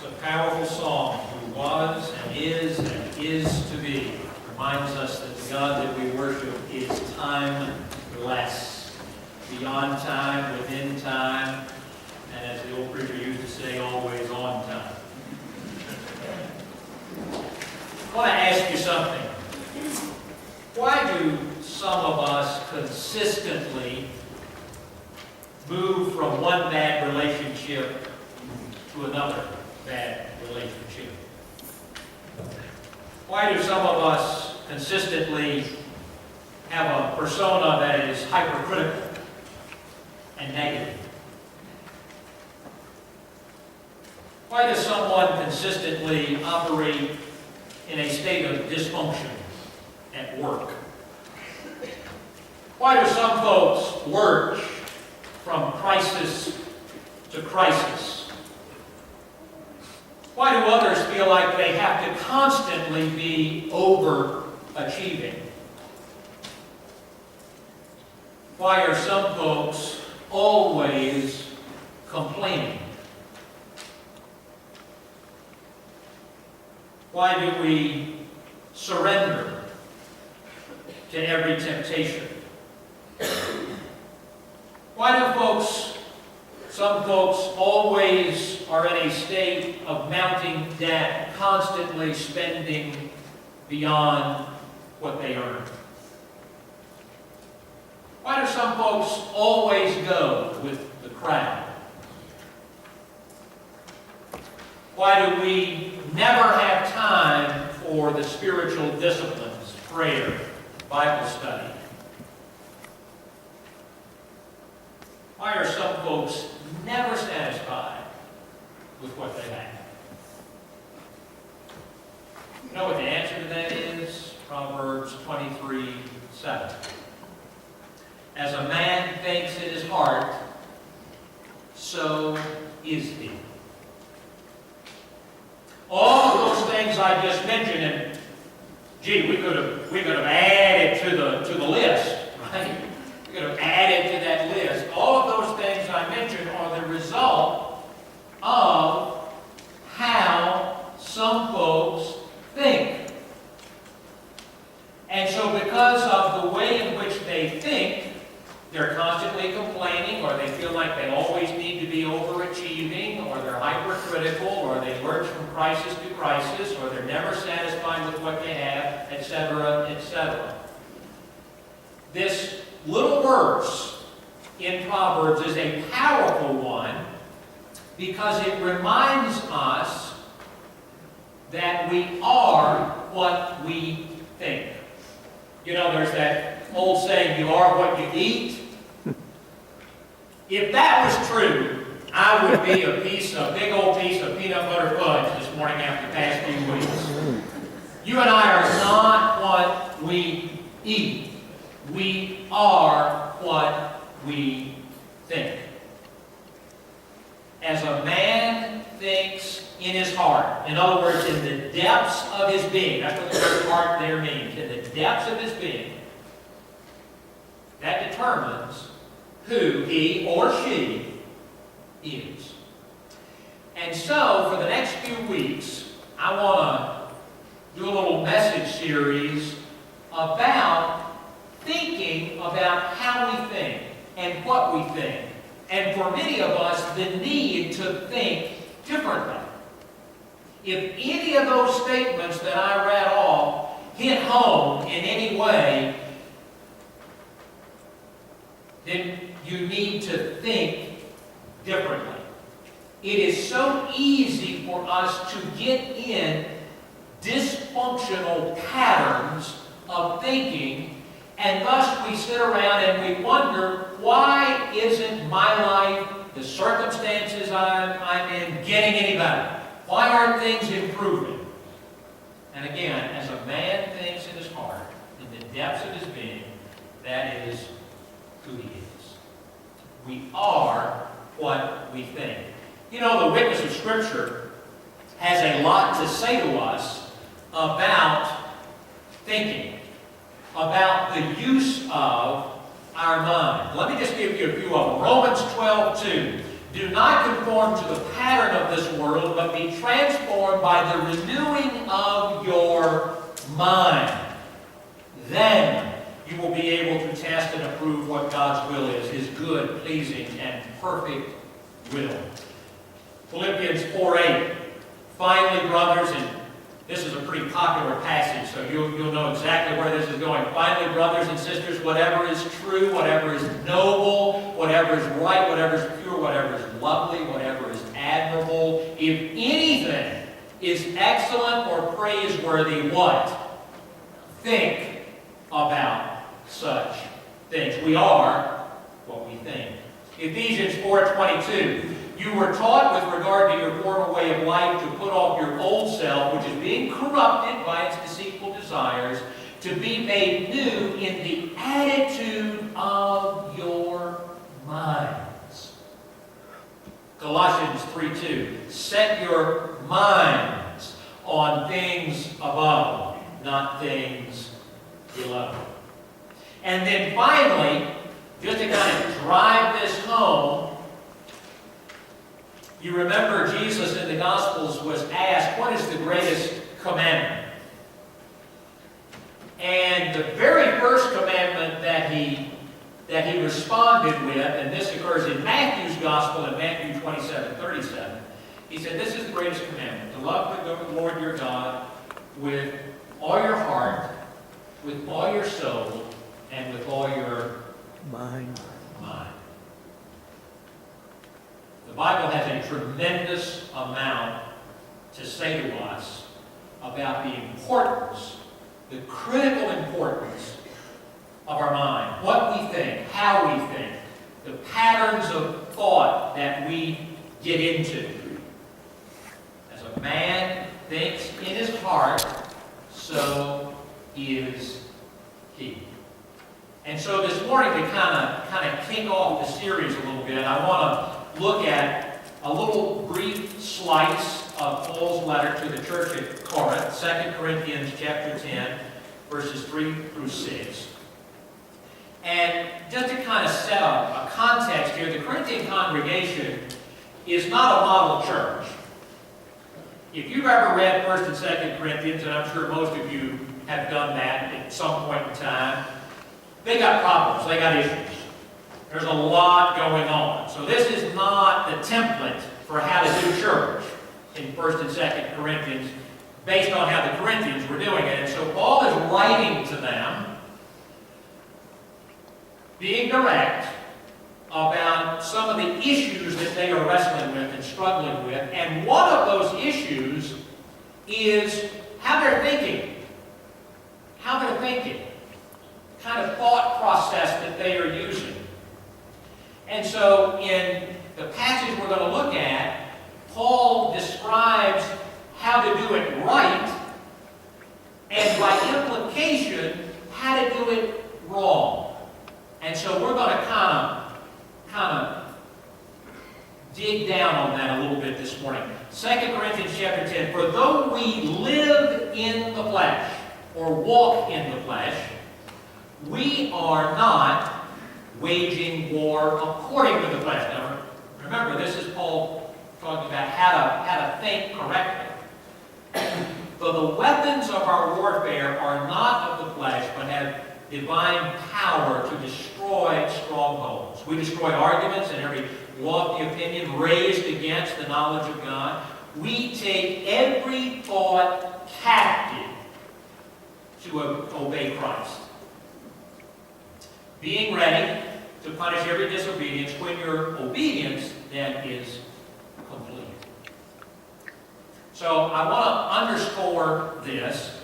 It's a powerful song. Who was and is to be. Reminds us that the God that we worship is timeless. Beyond time, within time, and as the old preacher used to say, always on time. I want to ask you something. Why do some of us consistently move from one bad relationship to another bad relationship? Why do some of us consistently have a persona that is hypercritical and negative? Why does someone consistently operate in a state of dysfunction at work? Why do some folks lurch from crisis to crisis? Why do others feel like they have to constantly be overachieving? Why are some folks always complaining? Why do we surrender to every temptation? Why do some folks always are in a state of mounting debt, constantly spending beyond what they earn? Why do some folks always go with the crowd? Why do we never have time for the spiritual disciplines, prayer, Bible study? Why are some folks never satisfied with what they have? You know what the answer to that is? Proverbs 23:7. As a man thinks in his heart, so is he. All of those things I just mentioned, and gee, we could have added to the list, right? We could have added to that list. All of those things I mentioned are the result of how some folks think. And so because of the way in which they think, they're constantly complaining, or they feel like they always need to be overachieving, or they're hypercritical, or they lurch from crisis to crisis, or they're never satisfied with what they have, etc., etc. This little verse in Proverbs is a powerful one because it reminds us that we are what we think. You know, there's that old saying, you are what you eat. If that was true, I would be a big old piece of peanut butter fudge this morning after the past few weeks. You and I are not what we eat. We are what we think. As a man thinks in his heart, in other words, in the depths of his being, that's what the word heart there means, in the depths of his being, that determines who he or she is. And so, for the next few weeks, I want to do a little message series about thinking about how we think and what we think. And for many of us, the need to think differently. If any of those statements that I read off hit home in any way, then you need to think differently. It is so easy for us to get in dysfunctional patterns of thinking, and thus we sit around and we wonder, why isn't my life, the circumstances I'm in, getting any better? Why aren't things improving? And again, as a man thinks in his heart, in the depths of his being, that is who he is. We are what we think. You know, the witness of Scripture has a lot to say to us about thinking, about the use of our mind. Let me just give you a few of them. Romans 12:2. Do not conform to the pattern of this world, world, but be transformed by the renewing of your mind. Then you will be able to test and approve what God's will is, His good, pleasing, and perfect will. Philippians 4:8. Finally, brothers, and this is a pretty popular passage, so you'll know exactly where this is going. Finally, brothers and sisters, whatever is true, whatever is noble, whatever is right, whatever is pure, whatever is lovely, whatever is admirable, if anything is excellent or praiseworthy, what? Think about such things. We are what we think. Ephesians 4:22. You were taught with regard to your former way of life to put off your old self, which is being corrupted by its deceitful desires, to be made new in the attitude of your minds. Colossians 3:2. Set your minds on things above, not things below. And then finally, just to kind of drive this home, you remember Jesus in the Gospels was asked, what is the greatest commandment? And the very first commandment that he responded with, and this occurs in Matthew's Gospel in Matthew 27:37, he said, this is the greatest commandment, to love the Lord your God with all your heart, with all your soul, and with all your mind. The Bible has a tremendous amount to say to us about the importance, the critical importance of our mind. What we think, how we think, the patterns of thought that we get into. As a man thinks in his heart, so is he. And so this morning, to kind of kick off the series a little bit, I want to look at a little brief slice of Paul's letter to the church at Corinth, 2 Corinthians chapter 10, verses 3 through 6. And just to kind of set up a context here, the Corinthian congregation is not a model church. If you've ever read 1 and 2 Corinthians, and I'm sure most of you have done that at some point in time, they got problems, they got issues. There's a lot going on. So this is not the template for how to do church in 1 and 2 Corinthians based on how the Corinthians were doing it. And so Paul is writing to them, being direct about some of the issues that they are wrestling with and struggling with. And one of those issues is how they're thinking. How they're thinking. Kind of thought process that they are using. And so in the passage we're going to look at, Paul describes how to do it right, and by implication, how to do it wrong. And so we're going to kind of dig down on that a little bit this morning. 2 Corinthians chapter 10, for though we live in the flesh, or walk in the flesh, we are not waging war according to the flesh. Now, remember, this is Paul talking about how to think correctly. For the weapons of our warfare are not of the flesh, but have divine power to destroy strongholds. We destroy arguments and every lofty opinion raised against the knowledge of God. We take every thought captive to obey Christ, being ready to punish every disobedience when your obedience then is complete. So I want to underscore this,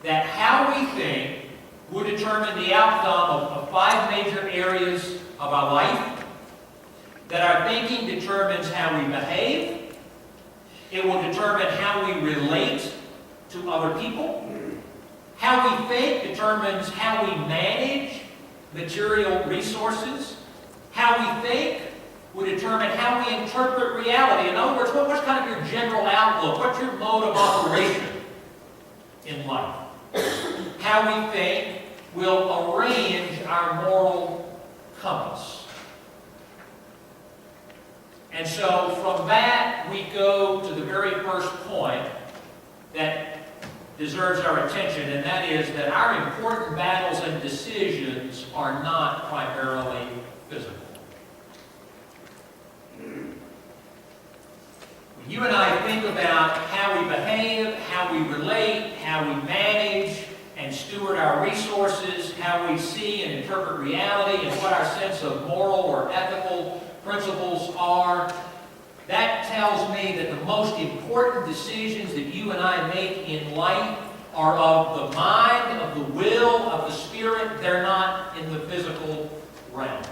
that how we think will determine the outcome of 5 major areas of our life, that our thinking determines how we behave, it will determine how we relate to other people, how we think determines how we manage material resources. How we think will determine how we interpret reality. In other words, what's kind of your general outlook? What's your mode of operation in life? How we think will arrange our moral compass. And so from that, we go to the very first point that deserves our attention, and that is that our important battles and decisions are not primarily physical. When you and I think about how we behave, how we relate, how we manage and steward our resources, how we see and interpret reality, and what our sense of moral or ethical principles are, that tells me that the most important decisions that you and I make in life are of the mind, of the will, of the spirit. They're not in the physical realm.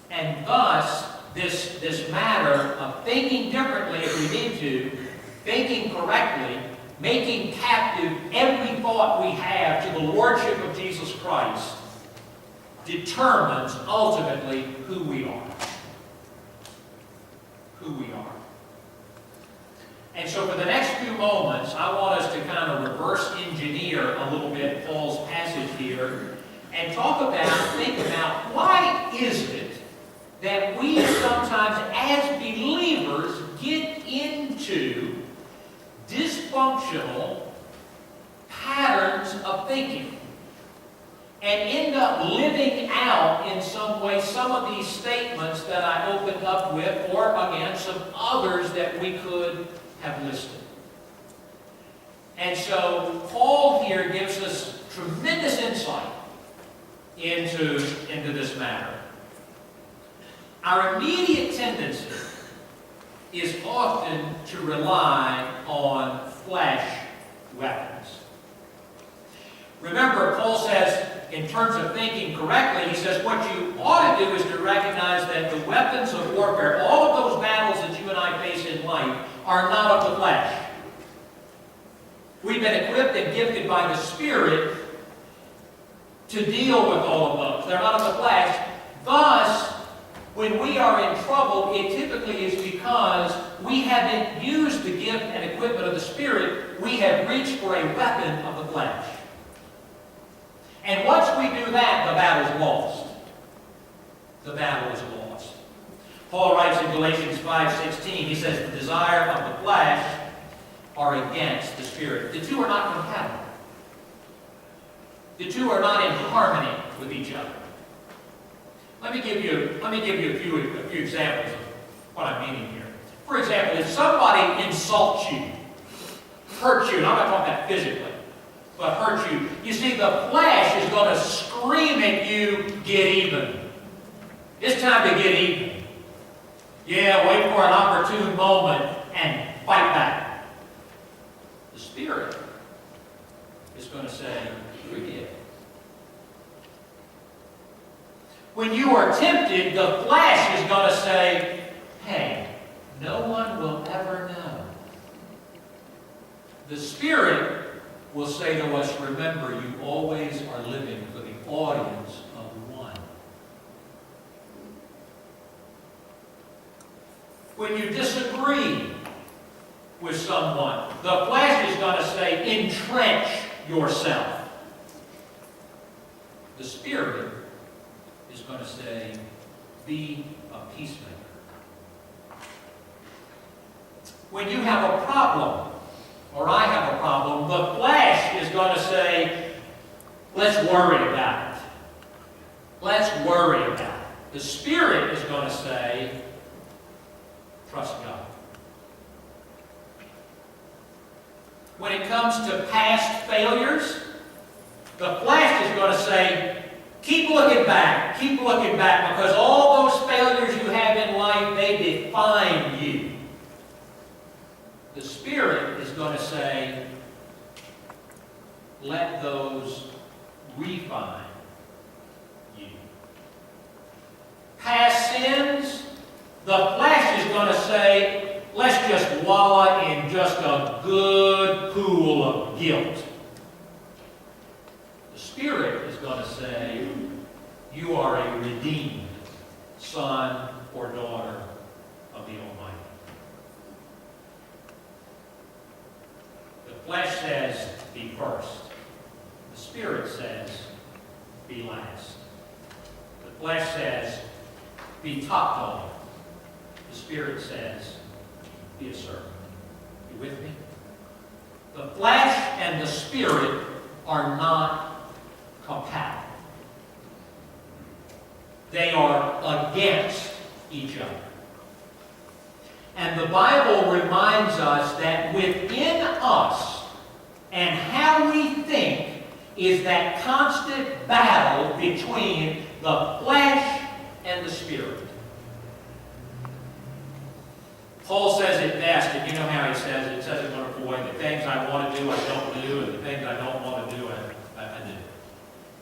And thus, this matter of thinking differently if we need to, thinking correctly, making captive every thought we have to the Lordship of Jesus Christ, determines ultimately who we are. Who we are. And so for the next few moments, I want us to kind of reverse engineer a little bit Paul's passage here and think about why is it that we sometimes as believers get into dysfunctional patterns of thinking and end up living out in some way some of these statements that I opened up with, or again some others that we could have listed. And so Paul here gives us tremendous insight into this matter. Our immediate tendency is often to rely on flesh weapons. Remember, Paul says, in terms of thinking correctly, he says what you ought to do is to recognize that the weapons of warfare, all of those battles that you and I face in life, are not of the flesh. We've been equipped and gifted by the Spirit to deal with all of those. They're not of the flesh. Thus, when we are in trouble, it typically is because we haven't used the gift and equipment of the Spirit. We have reached for a weapon of the flesh. And once we do that, the battle's lost. The battle is lost. Paul writes in Galatians 5:16, he says, the desire of the flesh are against the Spirit. The two are not compatible. The two are not in harmony with each other. Let me give you a few examples of what I'm meaning here. For example, if somebody insults you, hurts you, and I'm not talking about physically, but hurts you, you see, the flesh is going to scream at you, get even. It's time to get even. Yeah, wait for an opportune moment and fight back. The Spirit is going to say, forgive. When you are tempted, the flesh is going to say, hey, no one will ever know. The Spirit will say to us, remember, you always are living for the audience of one. When you disagree with someone, the flesh is going to say, entrench yourself. The Spirit is going to say, be a peacemaker. When you have a problem, or I have a problem, the flesh is going to say, let's worry about it. Let's worry about it. The Spirit is going to say, trust God. When it comes to past failures, the flesh is going to say, keep looking back, because all those failures you have in life, they define you. The Spirit is going to say, let those refine you. Past sins, the flesh is going to say, let's just wallow in just a good pool of guilt. The Spirit is going to say, you are a redeemed son or daughter of the Almighty. The flesh says, be first. The Spirit says, be last. The flesh says, top dog. The Spirit says, be a servant. You with me? The flesh and the Spirit are not compatible. They are against each other. And the Bible reminds us that within us and how we think is that constant battle between the flesh and the Spirit. Paul says it best, and you know how he says it. It says it in a wonderful way. The things I want to do, I don't do, and the things I don't want to do, I do.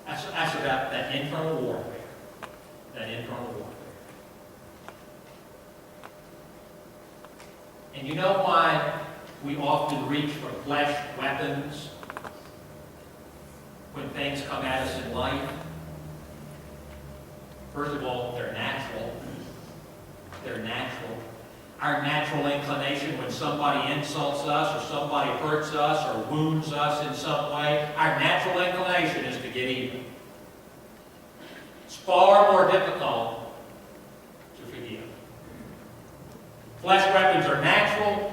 That's about that internal warfare. That internal warfare. And you know why we often reach for flesh weapons when things come at us in life? First of all, they're natural. They're natural. Our natural inclination when somebody insults us or somebody hurts us or wounds us in some way, our natural inclination is to get even. It's far more difficult to forgive. Flesh weapons are natural.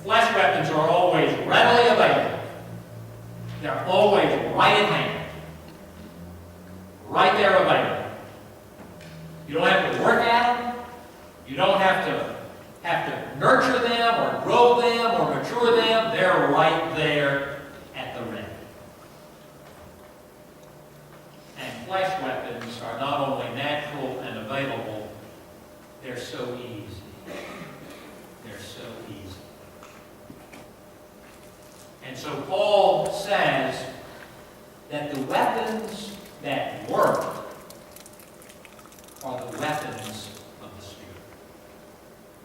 Flesh weapons are always readily available. They're always right at hand. Right there available. You don't have to work at them. You don't have to nurture them or grow them or mature them. They're right there at the ready. And flesh weapons are not only natural and available, they're so easy. They're so easy. And so Paul says that the weapons that work are the weapons of the Spirit.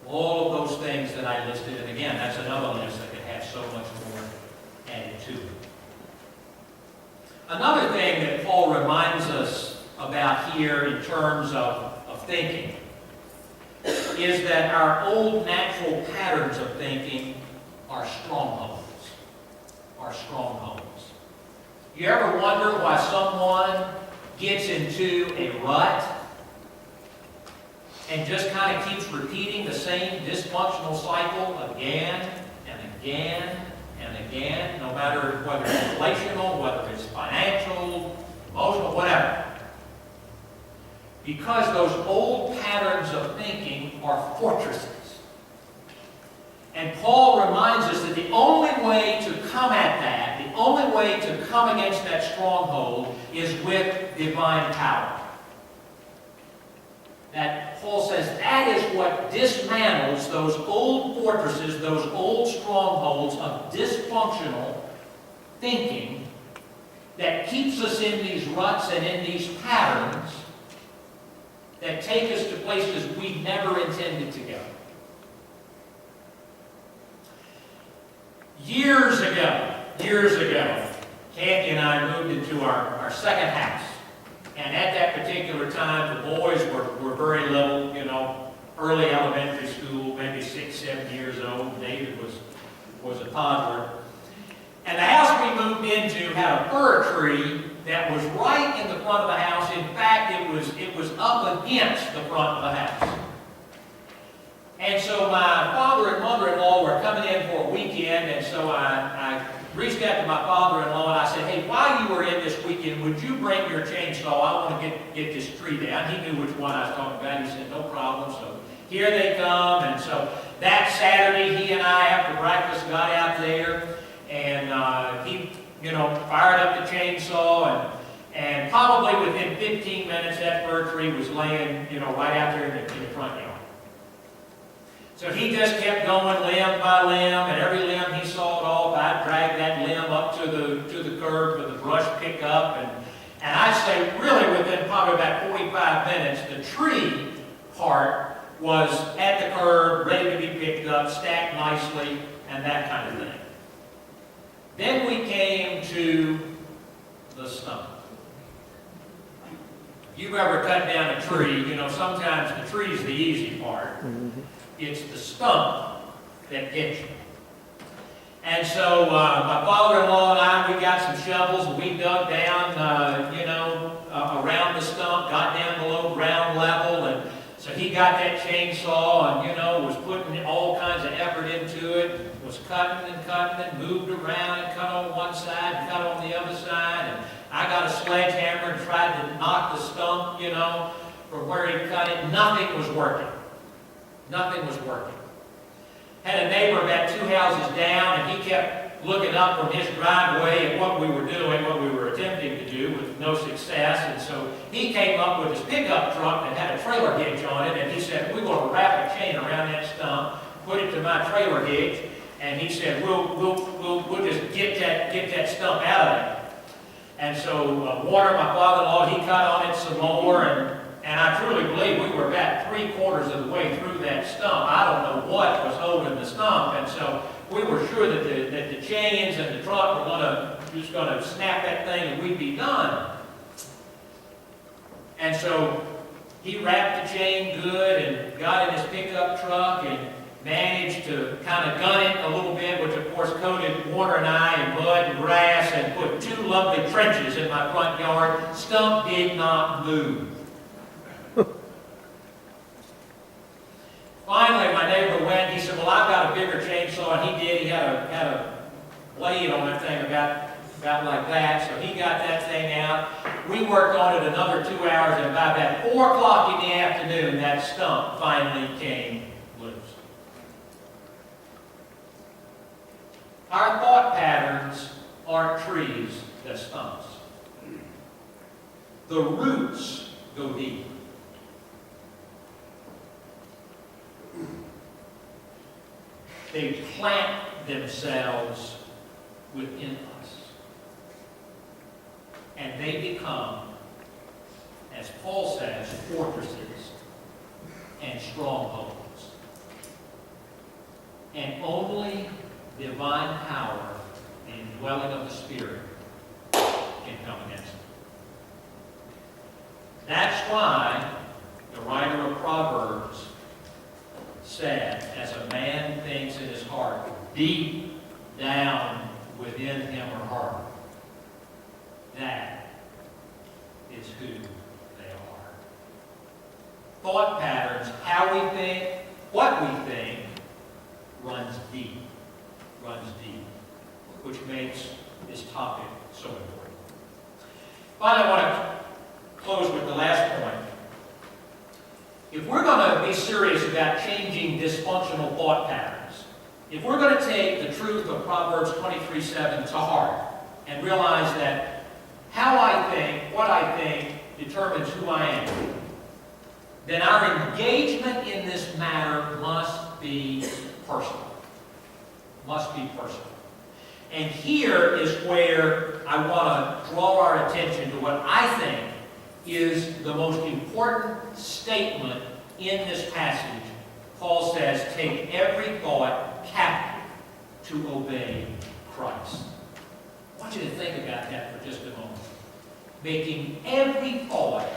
All of those things that I listed, and again, that's another list that could have so much more added to it. Another thing that Paul reminds us about here in terms of thinking is that our old natural patterns of thinking are strongholds. Are strongholds. You ever wonder why someone gets into a rut and just kind of keeps repeating the same dysfunctional cycle again and again and again, no matter whether it's relational, whether it's financial, emotional, whatever? Because those old patterns of thinking are fortresses. And Paul reminds us that the only way to come at that, the only way to come against that stronghold is with divine power. That Paul says that is what dismantles those old fortresses, those old strongholds of dysfunctional thinking that keeps us in these ruts and in these patterns that take us to places we never intended to go. Years ago, Kathy and I moved into our second house. And at that particular time, the boys were very little, early elementary school, maybe 6, 7 years old. David was a toddler. And the house we moved into had a fir tree that was right in the front of the house. In fact, it was up against the front of the house. And so my father and mother-in-law were coming in for a weekend, and so I reached out to my father-in-law and I said, hey, while you were in this weekend, would you bring your chainsaw? I want to get this tree down. He knew which one I was talking about. He said, no problem. So here they come. And so that Saturday, he and I, after breakfast, got out there, and he, fired up the chainsaw, and probably within 15 minutes, that fir tree was laying, right out there in the front yard. So he just kept going limb by limb, and every limb he sawed off, I'd drag that limb up to the curb with the brush pickup, and I'd say really within probably about 45 minutes, the tree part was at the curb, ready to be picked up, stacked nicely, and that kind of thing. Then we came to the stump. If you've ever cut down a tree, sometimes the tree's the easy part. It's the stump that gets you. And so my father-in-law and I, we got some shovels and we dug down, around the stump, got down below ground level, and so he got that chainsaw and, was putting all kinds of effort into it, was cutting and moved around and cut on one side and cut on the other side. And I got a sledgehammer and tried to knock the stump, from where he cut it. Nothing was working. Nothing was working. Had a neighbor about 2 houses down, and he kept looking up from his driveway at what we were doing, what we were attempting to do with no success. And so he came up with his pickup truck that had a trailer hitch on it, and he said, we're going to wrap a chain around that stump, put it to my trailer hitch, and he said, we'll just get that stump out of there. And so Warner, my father-in-law, he cut on it some more, and I truly believe we were about 3/4 of the way through that stump. I don't know what was holding the stump, and so we were sure that the chains and the truck were just going to snap that thing and we'd be done. And so he wrapped the chain good and got in his pickup truck and managed to kind of gun it a little bit, which of course coated Warner and I in mud and grass and put 2 lovely trenches in my front yard. Stump did not move. Finally, my neighbor went, he said, well, I've got a bigger chainsaw, and he did. He had a blade on that thing about like that, so he got that thing out. We worked on it another 2 hours, and by about 4 o'clock in the afternoon, that stump finally came loose. Our thought patterns aren't trees, they're stumps. The roots go deep. They plant themselves within us. And they become, as Paul says, fortresses and strongholds. And only divine power and indwelling of the Spirit can come against them. That's why the writer of Proverbs said, as a man thinks in his heart, deep down within him or her, that is who they are. Thought patterns, how we think, what we think, runs deep, which makes this topic so important. Finally, I want to close with the last point. If we're going to be serious about changing dysfunctional thought patterns, if we're going to take the truth of Proverbs 23:7 to heart and realize that how I think, what I think, determines who I am, then our engagement in this matter must be personal. Must be personal. And here is where I want to draw our attention to what I think is the most important statement in this passage. Paul says, take every thought captive to obey Christ. I want you to think about that for just a moment. Making every thought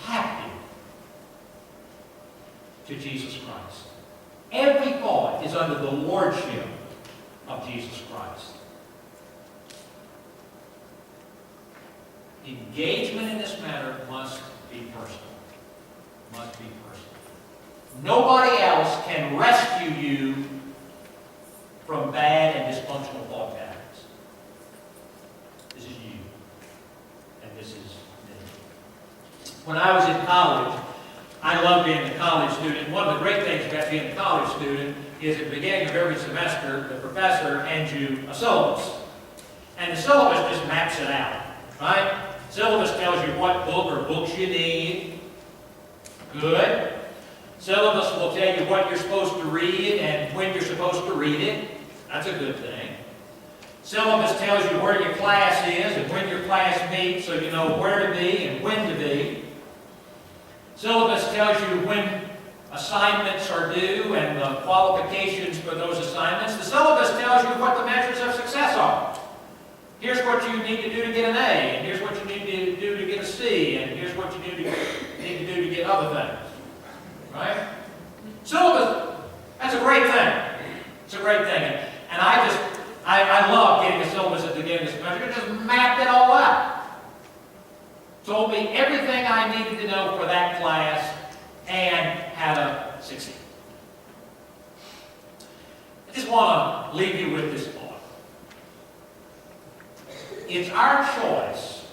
captive to Jesus Christ. Every thought is under the lordship of Jesus Christ. Engagement in this matter must be personal. Must be personal. Nobody else can rescue you from bad and dysfunctional thought patterns. This is you. And this is me. When I was in college, I loved being a college student. One of the great things about being a college student is at the beginning of every semester, the professor hands you a syllabus. And the syllabus just maps it out, right? Syllabus tells you what book or books you need. Good. Syllabus will tell you what you're supposed to read and when you're supposed to read it. That's a good thing. Syllabus tells you where your class is and when your class meets, so you know where to be and when to be. Syllabus tells you when assignments are due and the qualifications for those assignments. The syllabus tells you what the measures of success are. Here's what you need to do to get an A, and here's what you need to do to get a C, and here's what you need to do to get other things. Right? Syllabus, that's a great thing. It's a great thing. And I love getting a syllabus at the beginning of the semester. It just mapped it all out. Told me everything I needed to know for that class and how to succeed. I just want to leave you with this thought. It's our choice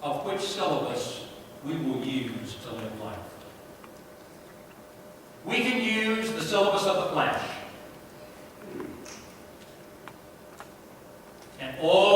of which syllabus we will use to live life. We can use the syllabus of the flesh and all